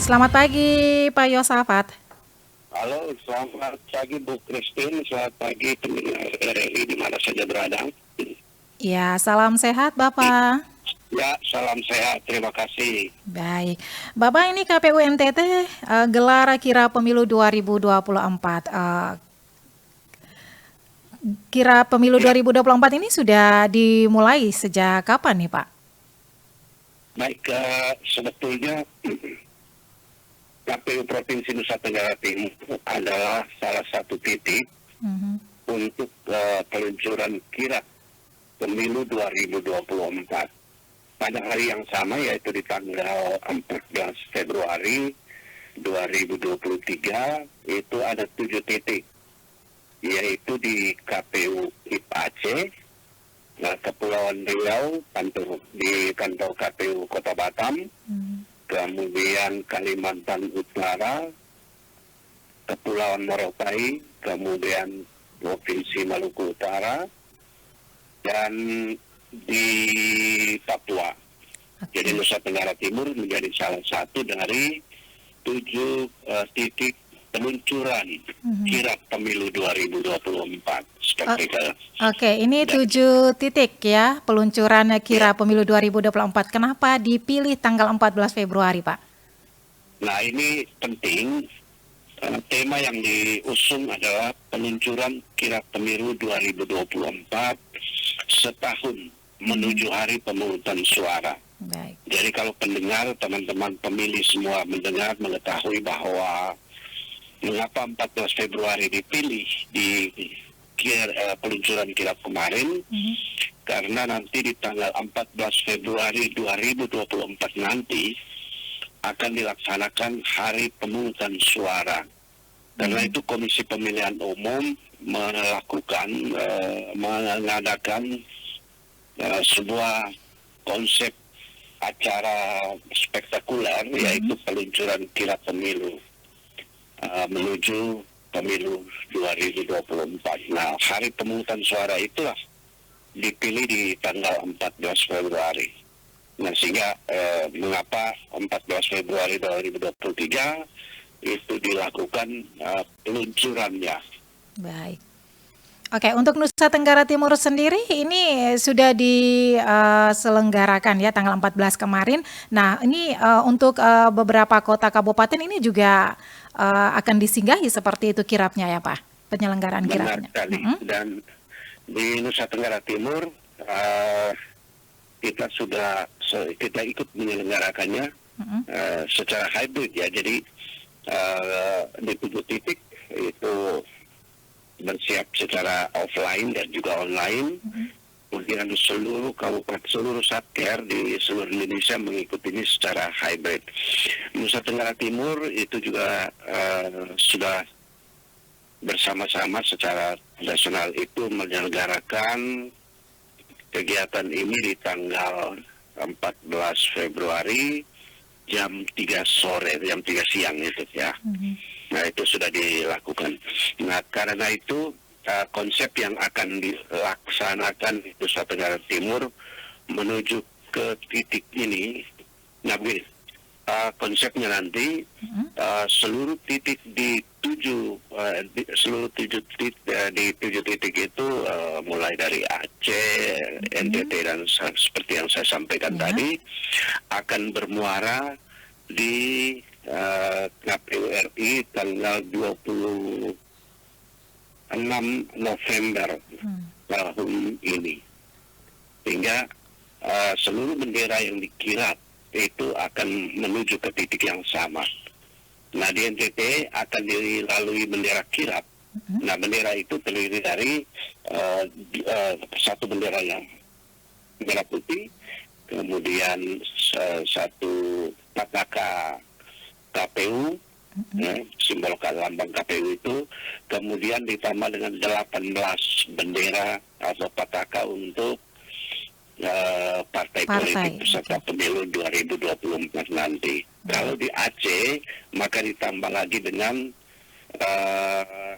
Selamat pagi, Pak Yosafat. Halo, selamat pagi Bu Christine, selamat pagi pendengar RRI di mana saja berada. Ya, salam sehat, Bapak. Ya, salam sehat, terima kasih. Baik, Bapak ini KPU NTT gelar kira pemilu 2024. Kira pemilu Ya, 2024 ini sudah dimulai sejak kapan nih, Pak? baik, sebetulnya KPU Provinsi Nusa Tenggara Timur adalah salah satu titik Mhm. untuk peluncuran kirap pemilu 2024. Pada hari yang sama, yaitu di tanggal 14 Februari 2023, itu ada 7 titik, yaitu di KPU IP Aceh, Kepulauan Riau, di kantor KPU Kota Batam, Hmm. kemudian Kalimantan Utara, Kepulauan Morotai, kemudian Provinsi Maluku Utara, dan di Papua. Jadi Oke. Nusa Tenggara Timur menjadi salah satu dari 7 titik peluncuran Mhm. kirap pemilu 2024 O- seperti itu. Oke, ini Dan, 7 titik ya peluncuran ya, kira pemilu 2024. Kenapa dipilih tanggal 14 Februari, Pak? nah ini penting. Tema yang diusung adalah peluncuran kirap pemilu 2024 setahun Mhm. menuju hari pemungutan suara. Baik. Jadi kalau pendengar, teman-teman pemilih semua mendengar, mengetahui bahwa mengapa 14 Februari dipilih di peluncuran kirap kemarin, Mhm. karena nanti di tanggal 14 Februari 2024 nanti akan dilaksanakan hari pemungutan suara. Karena Mhm. itu Komisi Pemilihan Umum mengadakan sebuah konsep acara spektakuler, Mhm. yaitu peluncuran kirap pemilu menuju pemilu 2024. Nah, hari pemungutan suara itulah dipilih di tanggal 14 Februari. Nah, sehingga mengapa 14 Februari 2023 itu dilakukan peluncurannya. Baik. Oke, untuk Nusa Tenggara Timur sendiri ini sudah diselenggarakan ya tanggal 14 kemarin. Nah, ini untuk beberapa kota kabupaten ini juga akan disinggahi seperti itu kirapnya ya, Pak? Penyelenggaraan Benar kirapnya. sekali. Mm-mm. Dan di Nusa Tenggara Timur uh, kita ikut menyelenggarakannya Mm-mm. secara hybrid ya. Jadi di 7 titik itu bersiap secara offline dan juga online. Mm-mm. Kemudian seluruh kabupaten, seluruh satker di seluruh Indonesia mengikuti ini secara hybrid. Nusa Tenggara Timur itu juga sudah bersama-sama secara nasional itu menyelenggarakan kegiatan ini di tanggal 14 Februari jam 3 sore, jam 3 siang itu ya. Mhm. Nah, itu sudah dilakukan. Nah, karena itu konsep yang akan dilaksanakan di Nusa Tenggara Timur menuju ke titik ini. Nah, begini, konsepnya nanti Mhm. seluruh titik di seluruh di 7 titik itu mulai dari Aceh, Mhm. NTT dan seperti yang saya sampaikan Ya. tadi akan bermuara di KPU RI tanggal 26 November Hmm. tahun ini, sehingga seluruh bendera yang dikirap itu akan menuju ke titik yang sama. Nah, di NTT akan dilalui bendera kirap. Mhm. Nah, bendera itu terdiri dari satu bendera yang merah putih, kemudian satu pataha KPU, Mhm. ya, simbol lambang KPU itu, kemudian ditambah dengan 18 bendera atau pataha untuk partai politik Partai. peserta Oke. pemilu 2024 nanti. Kalau Baik. di Aceh, maka ditambah lagi dengan uh,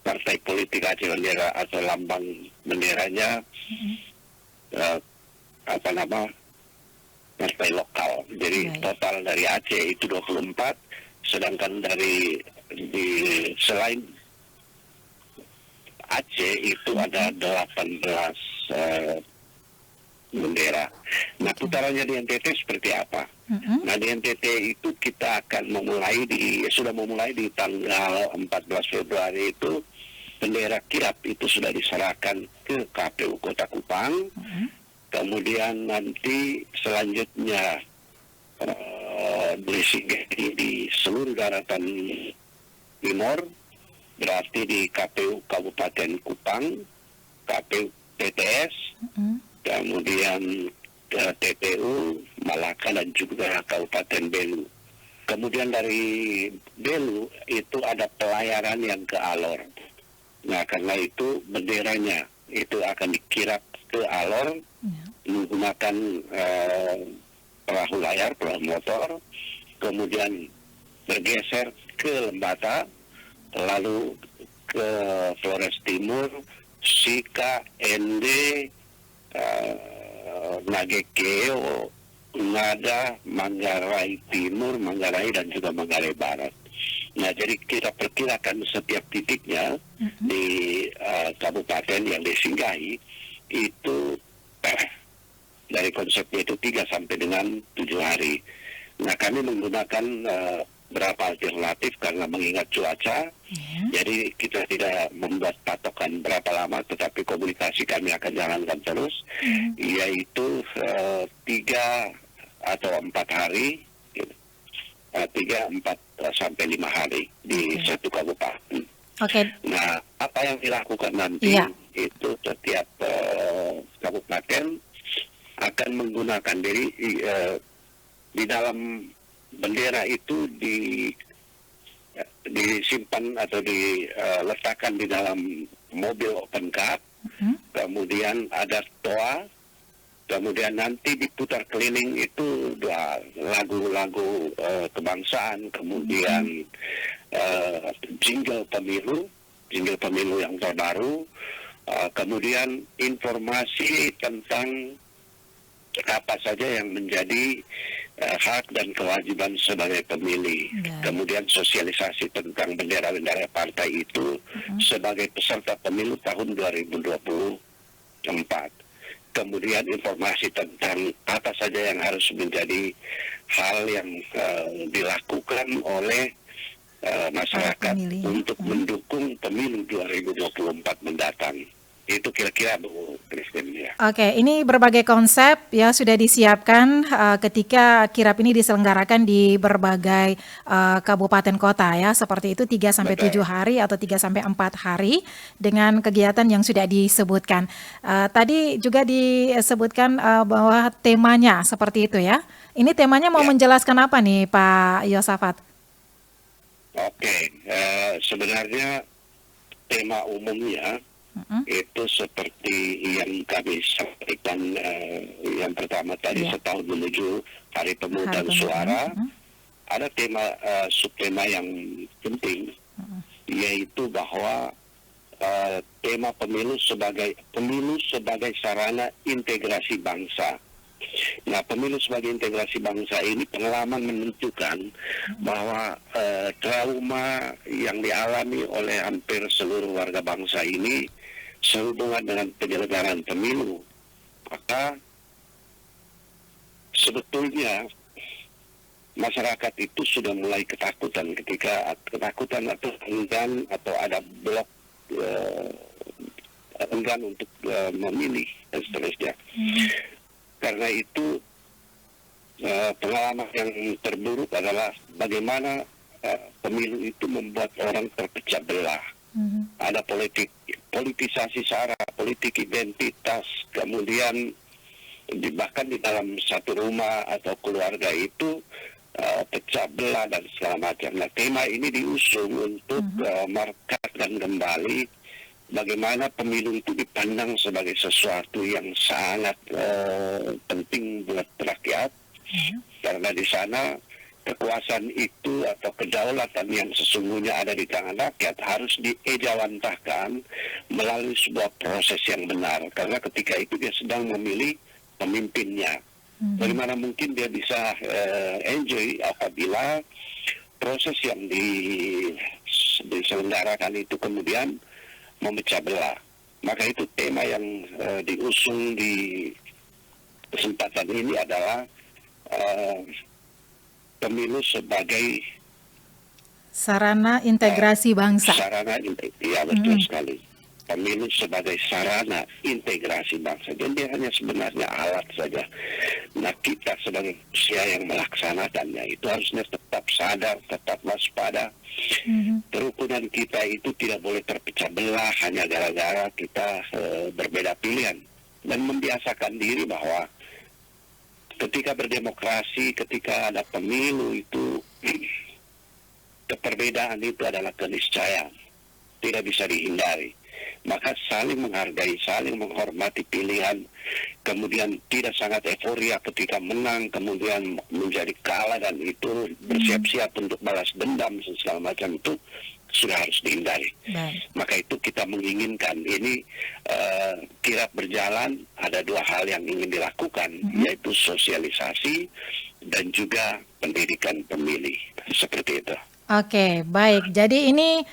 partai politik Aceh, bendera atau lambang benderanya Mhm. uh, apa nama partai lokal. Jadi Baik. total dari Aceh itu 24, sedangkan selain Aceh itu ada 18 bendera. Nah, Oke. putarannya di NTT seperti apa? Mm-mm. Nah, di NTT itu kita akan sudah memulai di tanggal 14 Februari itu, bendera kirap itu sudah diserahkan ke KPU Kota Kupang. Mm-mm. Kemudian nanti selanjutnya disinggahi di seluruh daratan timur, berarti di KPU Kabupaten Kupang, KPU TTS, Mm-mm. kemudian TPU Malaka dan juga Kabupaten Belu. Kemudian dari Belu itu ada pelayaran yang ke Alor. Nah, karena itu benderanya itu akan dikirap ke Alor Ya. menggunakan perahu layar, perahu motor, kemudian bergeser ke Lembata, lalu ke Flores Timur, Sika, Ende, Nagekeo, Ngada, Manggarai Timur, Manggarai dan juga Manggarai Barat. Nah, jadi kita perkirakan setiap titiknya Mm-mm. di kabupaten yang disinggahi itu dari konsepnya itu 3 sampai dengan 7 hari. Nah, kami menggunakan berapa alternatif karena mengingat cuaca, Ya. jadi kita tidak membuat patokan berapa lama, tetapi komunikasi kami akan jalankan terus, Mm. yaitu 3 atau 4 hari, 3, 4 sampai 5 hari di Oke. satu kabupaten. Oke. Nah, apa yang dilakukan nanti Iya. itu setiap kabupaten akan menggunakan di dalam bendera itu disimpan atau diletakkan di dalam mobil open cab, Mm. kemudian ada toa, kemudian nanti diputar keliling itu dua lagu-lagu kebangsaan, kemudian jingle pemilu yang terbaru, kemudian informasi tentang apa saja yang menjadi hak dan kewajiban sebagai pemilih. Baik. Kemudian sosialisasi tentang bendera-bendera partai itu sebagai peserta pemilu tahun 2024. Kemudian informasi tentang apa saja yang harus menjadi hal yang dilakukan oleh masyarakat pemilih, ya. untuk mendukung pemilu 2024 mendatang. Itu kira-kira Bu Christine ya. Oke, ini berbagai konsep ya sudah disiapkan ketika kirap ini diselenggarakan di berbagai kabupaten kota ya. Seperti itu 3 sampai 7 Betul. hari atau 3 sampai 4 hari dengan kegiatan yang sudah disebutkan. Tadi juga disebutkan bahwa temanya seperti itu ya. Ini temanya mau Ya. menjelaskan apa nih Pak Yosafat? Oke, sebenarnya tema umumnya Mm-mm. itu seperti yang kami sampaikan, yang pertama tadi Iya. setahun menuju Hari Pemungutan Hari Suara. Pemungutan. Ada tema subtema yang penting, yaitu bahwa tema pemilu sebagai sarana integrasi bangsa. Nah, pemilu sebagai integrasi bangsa ini pengalaman menunjukkan bahwa trauma yang dialami oleh hampir seluruh warga bangsa ini sehubungan dengan penyelenggaraan pemilu. Maka sebetulnya masyarakat itu sudah mulai ketakutan atau enggan atau ada blok enggan untuk memilih dan seterusnya. Karena itu pengalaman yang terburuk adalah bagaimana pemilu itu membuat orang terpecah belah. Ada politisasi sara, politik identitas, kemudian bahkan di dalam satu rumah atau keluarga itu pecah belah dan segala macam. Nah, tema ini diusung untuk merekatkan kembali bagaimana pemilu itu dipandang sebagai sesuatu yang sangat penting buat rakyat, karena di sana kekuasaan itu atau kedaulatan yang sesungguhnya ada di tangan rakyat harus diejawantahkan melalui sebuah proses yang benar. Karena ketika itu dia sedang memilih pemimpinnya. Bagaimana mungkin dia bisa enjoy apabila proses yang diselenggarakan itu kemudian memecah belah. Maka itu tema yang diusung di kesempatan ini adalah pemilu sebagai Sarana integrasi bangsa. ya betul sekali. Pemilu sebagai sarana integrasi bangsa. Dan dia hanya sebenarnya alat saja. Nah, kita sebagai manusia yang melaksanakannya itu harusnya tetap sadar, tetap waspada. Kerukunan kita itu tidak boleh terpecah belah hanya gara-gara kita berbeda pilihan. Dan membiasakan diri bahwa ketika berdemokrasi, ketika ada pemilu itu perbedaan itu adalah keniscayaan, tidak bisa dihindari. Maka saling menghargai, saling menghormati pilihan, kemudian tidak sangat euforia ketika menang, kemudian menjadi kalah dan itu bersiap-siap untuk balas dendam dan segala macam, itu sudah harus dihindari. Maka itu kita menginginkan ini kirap berjalan, ada dua hal yang ingin dilakukan, yaitu sosialisasi dan juga pendidikan pemilih, seperti itu. Oke, baik. Jadi ini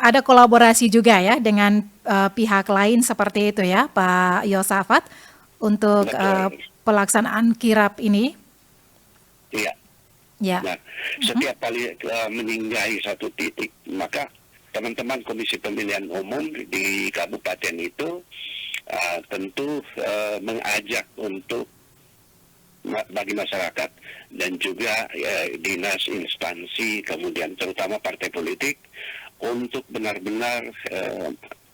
ada kolaborasi juga ya dengan pihak lain seperti itu ya, Pak Yosafat, untuk pelaksanaan kirap ini. Iya. Ya. Nah, setiap kali menyinggahi satu titik, maka teman-teman Komisi Pemilihan Umum di kabupaten itu tentu mengajak untuk bagi masyarakat dan juga dinas, instansi, kemudian terutama partai politik untuk benar-benar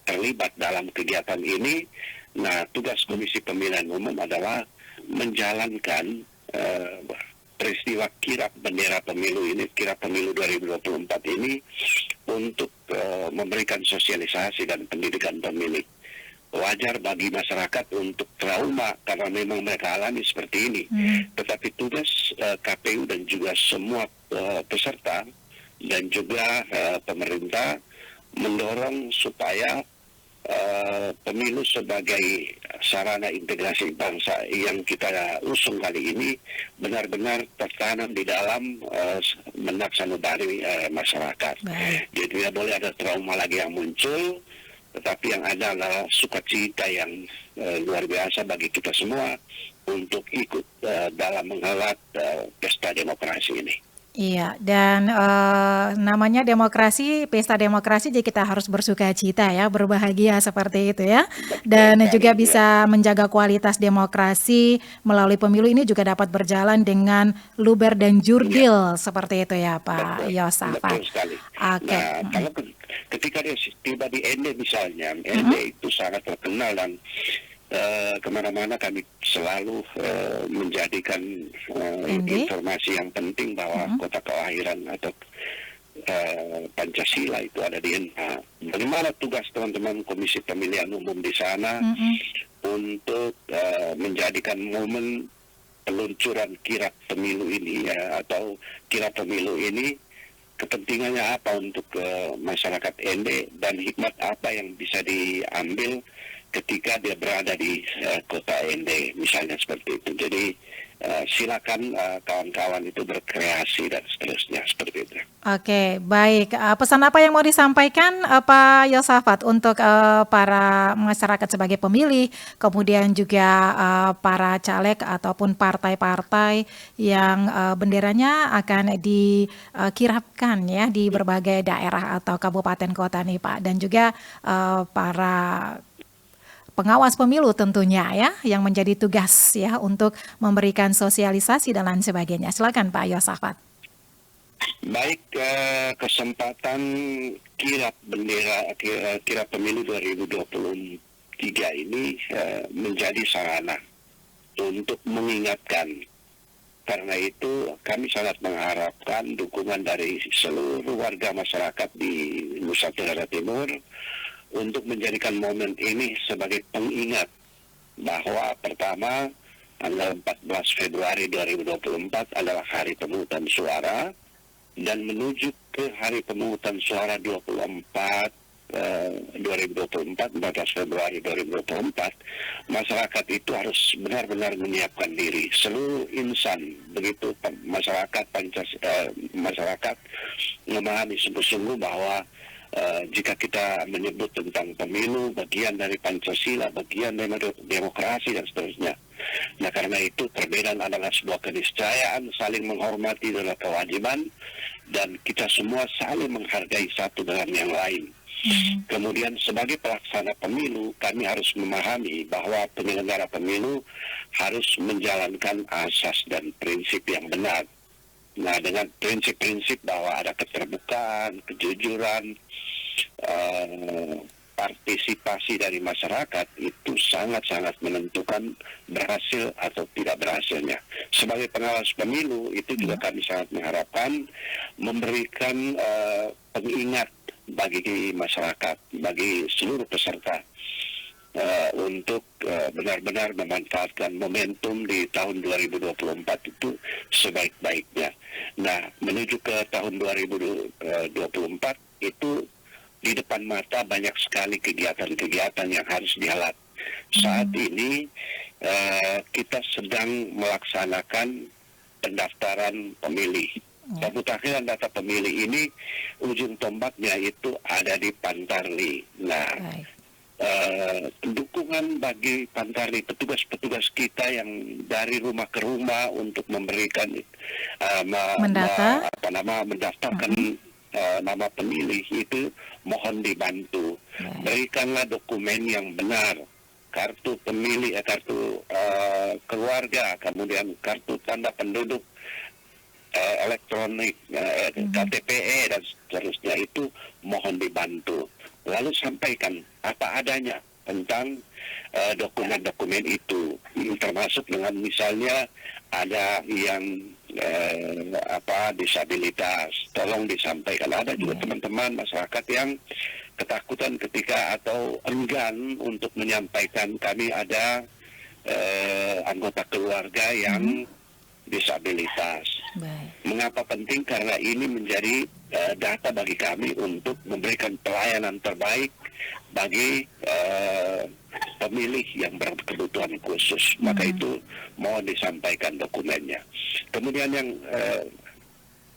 terlibat dalam kegiatan ini. Nah, tugas Komisi Pemilihan Umum adalah menjalankan peristiwa kirap bendera pemilu ini, kirap pemilu 2024 ini, untuk memberikan sosialisasi dan pendidikan pemilih. Wajar bagi masyarakat untuk trauma karena memang mereka alami seperti ini. Tetapi tugas KPU dan juga semua peserta dan juga pemerintah mendorong supaya pemilu sebagai sarana integrasi bangsa yang kita usung kali ini benar-benar tertanam di dalam benak sanubari masyarakat. Jadi tidak boleh ada trauma lagi yang muncul, tetapi yang ada adalah sukacita yang luar biasa bagi kita semua untuk ikut dalam menghelat pesta demokrasi ini. Iya, dan namanya demokrasi, pesta demokrasi, jadi kita harus bersuka cita ya, berbahagia seperti itu ya. Dan juga bisa menjaga kualitas demokrasi melalui pemilu ini juga dapat berjalan dengan luber dan jurdil seperti itu ya Pak Yosafat. Betul sekali. Oke. Nah, kalau ketika dia tiba di Ende misalnya, Ende itu sangat terkenal dan kemana-mana kami selalu menjadikan informasi yang penting bahwa kota kelahiran atau Pancasila itu ada di Ende. Bagaimana tugas teman-teman Komisi Pemilihan Umum di sana untuk menjadikan momen peluncuran kirap pemilu ini atau kirap pemilu ini, kepentingannya apa untuk masyarakat Ende dan hikmat apa yang bisa diambil ketika dia berada di kota Ende misalnya, seperti itu. Jadi silakan kawan-kawan itu berkreasi dan seterusnya, seperti itu. Oke, baik. Pesan apa yang mau disampaikan Pak Yosafat untuk para masyarakat sebagai pemilih, kemudian juga para caleg ataupun partai-partai yang benderanya akan dikirapkan ya di berbagai daerah atau kabupaten kota nih Pak, dan juga para pengawas pemilu tentunya ya, yang menjadi tugas ya untuk memberikan sosialisasi dan lain sebagainya. Silakan Pak Yosafat. Baik, kesempatan kirap bendera, kirap pemilu 2023 ini menjadi sarana untuk mengingatkan. Karena itu kami sangat mengharapkan dukungan dari seluruh warga masyarakat di Nusa Tenggara Timur untuk menjadikan momen ini sebagai pengingat bahwa pertama, tanggal 14 Februari 2024 adalah hari pemungutan suara, dan menuju ke hari pemungutan suara 24 2024, 14 Februari 2024, masyarakat itu harus benar-benar menyiapkan diri. Seluruh insan, begitu masyarakat memahami sungguh-sungguh bahwa jika kita menyebut tentang pemilu, bagian dari Pancasila, bagian dari demokrasi dan seterusnya. Nah, karena itu perbedaan adalah sebuah keniscayaan, saling menghormati adalah kewajiban, dan kita semua saling menghargai satu dengan yang lain. Kemudian sebagai pelaksana pemilu, kami harus memahami bahwa penyelenggara pemilu harus menjalankan asas dan prinsip yang benar. Nah, dengan prinsip-prinsip bahwa ada keterbukaan, kejujuran, partisipasi dari masyarakat, itu sangat-sangat menentukan berhasil atau tidak berhasilnya. Sebagai pengawas pemilu, itu juga kami sangat mengharapkan memberikan pengingat bagi masyarakat, bagi seluruh peserta, untuk benar-benar memanfaatkan momentum di tahun 2024 itu sebaik-baiknya. Nah, menuju ke tahun 2024 itu di depan mata banyak sekali kegiatan-kegiatan yang harus dihelat. Saat ini kita sedang melaksanakan pendaftaran pemilih. Pemutakhiran data pemilih ini ujung tombaknya itu ada di Pantarli. Nah, dukungan bagi Pantarli, petugas-petugas kita yang dari rumah ke rumah untuk memberikan mendaftarkan nama pemilih itu mohon dibantu. Berikanlah dokumen yang benar, kartu pemilih, kartu keluarga, kemudian kartu tanda penduduk elektronik, KTP dan seterusnya, itu mohon dibantu. Lalu sampaikan apa adanya tentang dokumen-dokumen itu, termasuk dengan misalnya ada yang disabilitas, tolong disampaikan. Ada juga teman-teman masyarakat yang ketakutan ketika atau enggan untuk menyampaikan. Kami ada anggota keluarga yang disabilitas. Mengapa penting? Karena ini menjadi data bagi kami untuk memberikan pelayanan terbaik bagi pemilih yang berkebutuhan khusus. Maka itu mohon disampaikan dokumennya. Kemudian yang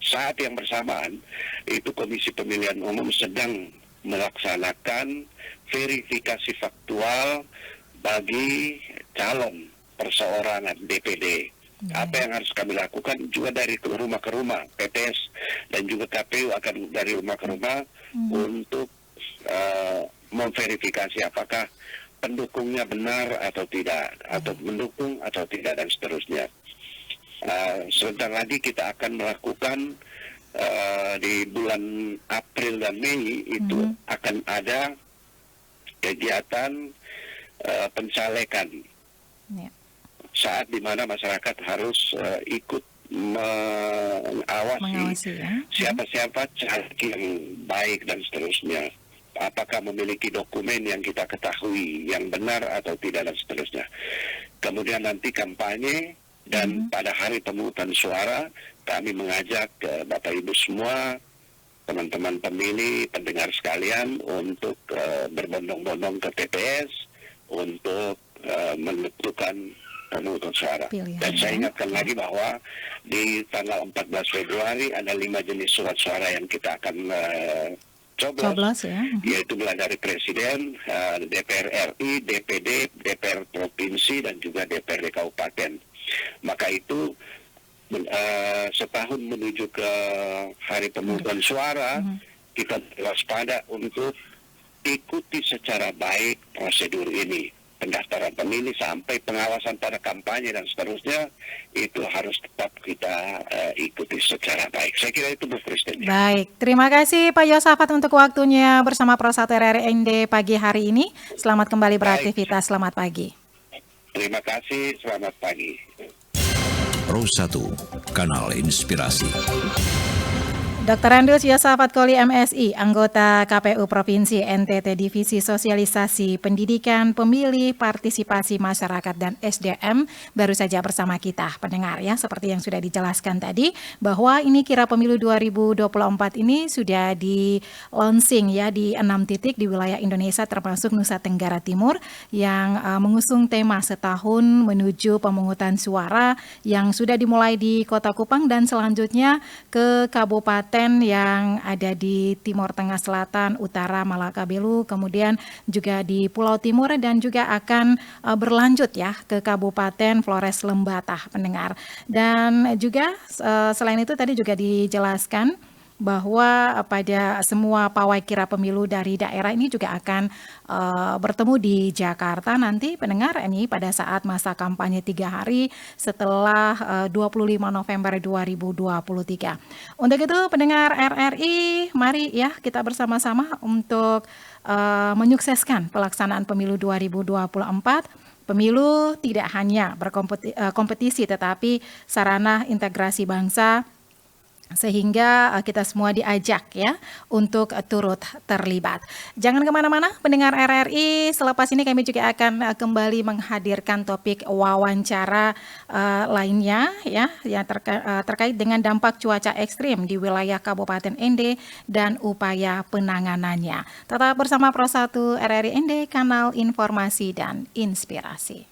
saat yang bersamaan itu Komisi Pemilihan Umum sedang melaksanakan verifikasi faktual bagi calon perseorangan DPD. Apa yang harus kami lakukan juga dari rumah ke rumah, PPS dan juga KPU akan dari rumah ke rumah untuk memverifikasi apakah pendukungnya benar atau tidak, atau mendukung atau tidak, dan seterusnya. Sebentar lagi kita akan melakukan di bulan April dan Mei itu akan ada kegiatan pencalekan. Saat di mana masyarakat harus ikut mengawasi siapa-siapa caleg yang baik dan seterusnya. Apakah memiliki dokumen yang kita ketahui yang benar atau tidak dan seterusnya. Kemudian nanti kampanye dan pada hari pemungutan suara kami mengajak Bapak Ibu semua, teman-teman pemilih, pendengar sekalian untuk berbondong-bondong ke TPS untuk menentukan pemungutan suara. Dan saya ingatkan lagi bahwa di tanggal 14 Februari ada 5 jenis surat suara yang kita akan coblos, yaitu mulai dari Presiden, DPR RI, DPD, DPR Provinsi, dan juga DPRD Kabupaten. Maka itu setahun menuju ke hari pemungutan suara, kita waspada untuk ikuti secara baik prosedur ini. Pendaftaran pemilih sampai pengawasan pada kampanye dan seterusnya, itu harus tetap kita ikuti secara baik. Saya kira itu, Bu Kristen. Baik, terima kasih Pak Yosafat untuk waktunya bersama Pro 1 RRND pagi hari ini. Selamat kembali beraktivitas, selamat pagi. Terima kasih, selamat pagi. Pro 1, kanal inspirasi. Dr. Andus Yosafat Koli MSI, anggota KPU Provinsi NTT Divisi Sosialisasi Pendidikan, Pemilih, Partisipasi Masyarakat dan SDM baru saja bersama kita pendengar ya, seperti yang sudah dijelaskan tadi bahwa ini kira pemilu 2024 ini sudah di launching ya di 6 titik di wilayah Indonesia termasuk Nusa Tenggara Timur yang mengusung tema setahun menuju pemungutan suara yang sudah dimulai di Kota Kupang dan selanjutnya ke Kabupaten yang ada di Timur Tengah Selatan, Utara, Malakabelu, kemudian juga di Pulau Timur dan juga akan berlanjut ya ke Kabupaten Flores Lembata pendengar. Dan juga selain itu tadi juga dijelaskan bahwa pada semua pawai kira pemilu dari daerah ini juga akan bertemu di Jakarta nanti pendengar ini pada saat masa kampanye 3 hari setelah 25 November 2023. Untuk itu pendengar RRI, mari ya kita bersama-sama untuk menyukseskan pelaksanaan pemilu 2024. Pemilu tidak hanya berkompetisi tetapi sarana integrasi bangsa sehingga kita semua diajak ya untuk turut terlibat. Jangan kemana-mana pendengar RRI, selepas ini kami juga akan kembali menghadirkan topik wawancara lainnya ya yang terkait dengan dampak cuaca ekstrim di wilayah Kabupaten Ende dan upaya penanganannya. Tetap bersama Pro 1 RRI Ende, kanal informasi dan inspirasi.